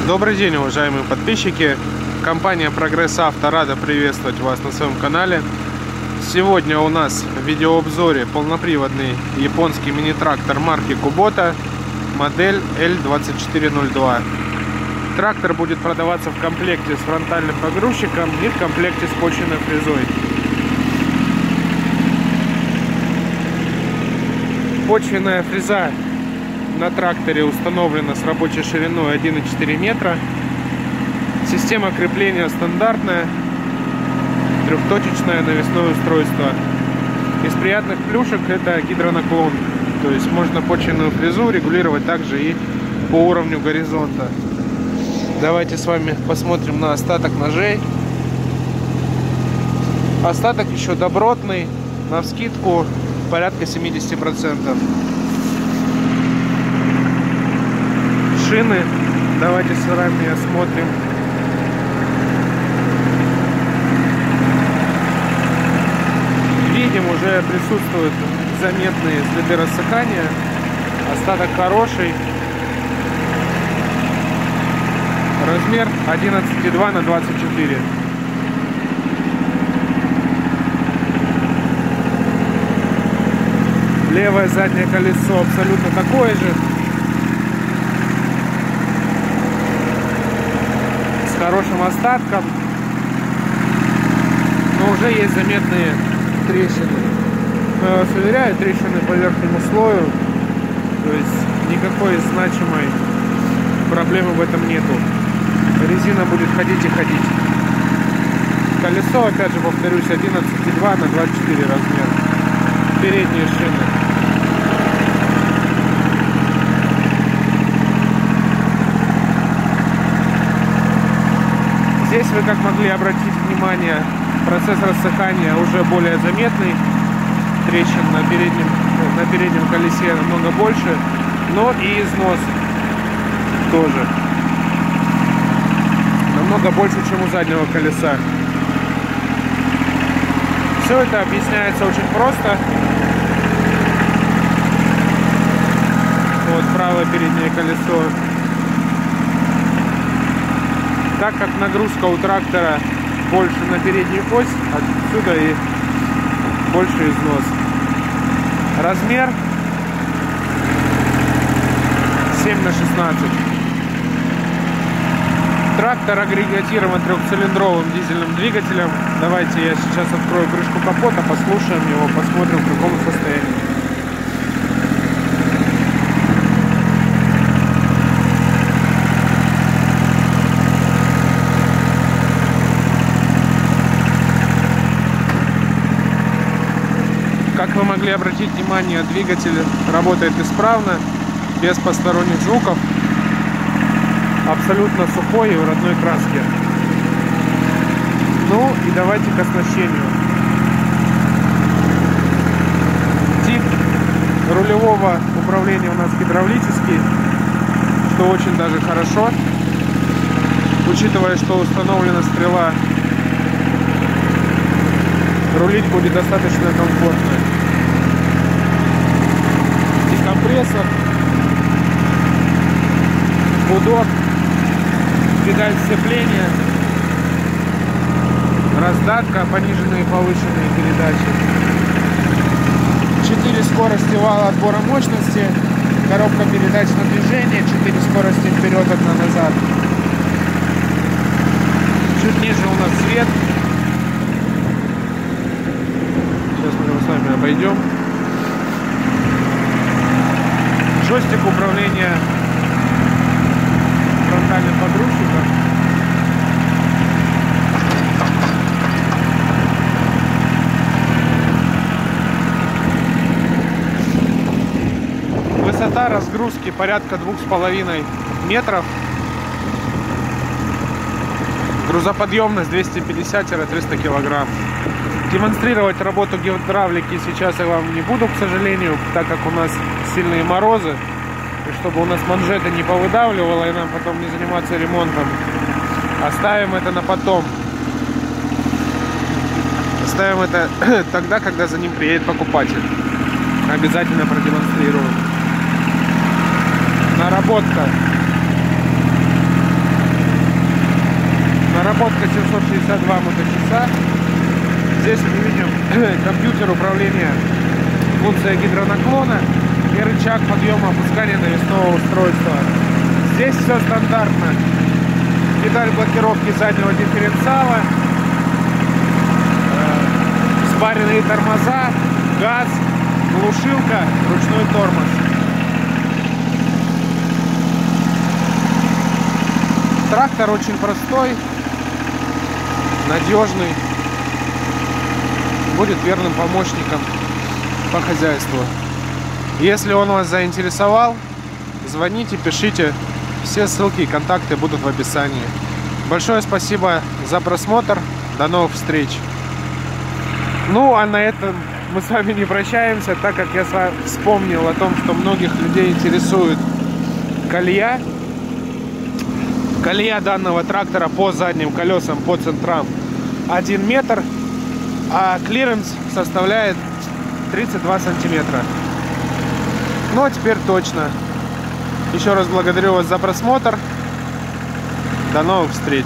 Добрый день, уважаемые подписчики. Компания Прогресс Авто рада приветствовать вас на своем канале. Сегодня у нас в видеообзоре полноприводный японский мини-трактор марки Kubota, модель L2402. Трактор будет продаваться в комплекте с фронтальным погрузчиком и в комплекте с почвенной фрезой. Почвенная фреза на тракторе установлена с рабочей шириной 1,4 метра. Система крепления стандартная, трехточечное навесное устройство. Из приятных плюшек это гидронаклон, то есть можно почвенную фрезу регулировать также и по уровню горизонта. Давайте с вами посмотрим на остаток ножей. Остаток еще добротный, навскидку порядка 70%. Шины давайте с вами осмотрим. Видим, уже присутствуют заметные следы рассыхания. Остаток хороший. Размер 11,2 на 24. Левое заднее колесо абсолютно такое же. С хорошим остатком. Но уже есть заметные трещины. Но я вас уверяю, трещины по верхнему слою. То есть никакой значимой проблемы в этом нету. Резина будет ходить и ходить. Колесо, опять же повторюсь, 11,2 на 24 размер. Передние шины. Здесь вы, как могли обратить внимание, процесс рассыхания уже более заметный. Трещин на переднем колесе намного больше, но и износ тоже намного больше, чем у заднего колеса. Все это объясняется очень просто. Вот правое переднее колесо. Так как нагрузка у трактора больше на переднюю ось, отсюда и больше износ. Размер 7 на 16. Трактор агрегатирован трехцилиндровым дизельным двигателем. Давайте я сейчас открою крышку капота, послушаем его, посмотрим, в каком состоянии. Как вы могли обратить внимание, двигатель работает исправно, без посторонних звуков, абсолютно сухой и в родной краске. Ну и давайте к оснащению. Тип рулевого управления у нас гидравлический, что очень даже хорошо, учитывая, что установлена стрела. Рулить будет достаточно комфортно. Декомпрессор, удор, педаль сцепления, раздатка, пониженные и повышенные передачи. 4 скорости вала отбора мощности, коробка передач на движение, 4 скорости вперед, 1 назад. Чуть ниже у нас свет. Сейчас мы его с вами обойдем. Джойстик управления фронтальным погрузчиком. Высота разгрузки порядка 2,5 метров. Грузоподъемность 250-300 килограмм. Демонстрировать работу гидравлики сейчас я вам не буду, к сожалению, так как у нас сильные морозы. И чтобы у нас манжеты не повыдавливало и нам потом не заниматься ремонтом, оставим это на потом. Оставим это тогда, когда за ним приедет покупатель. Обязательно продемонстрирую. Наработка Находка 762 моточаса. Здесь мы видим компьютер управления, функция гидронаклона и рычаг подъема опускания навесного устройства. Здесь все стандартно. Педаль блокировки заднего дифференциала, спаренные тормоза, газ, глушилка, ручной тормоз. Трактор очень простой, надежный, будет верным помощником по хозяйству. Если он вас заинтересовал, звоните, пишите. Все ссылки и контакты будут в описании. Большое спасибо за просмотр. До новых встреч. Ну, а на этом мы с вами не прощаемся, так как я вспомнил о том, что многих людей интересует колея. Колея данного трактора по задним колесам, по центрам 1 метр, а клиренс составляет 32 сантиметра. Ну, а теперь точно. Еще раз благодарю вас за просмотр. До новых встреч.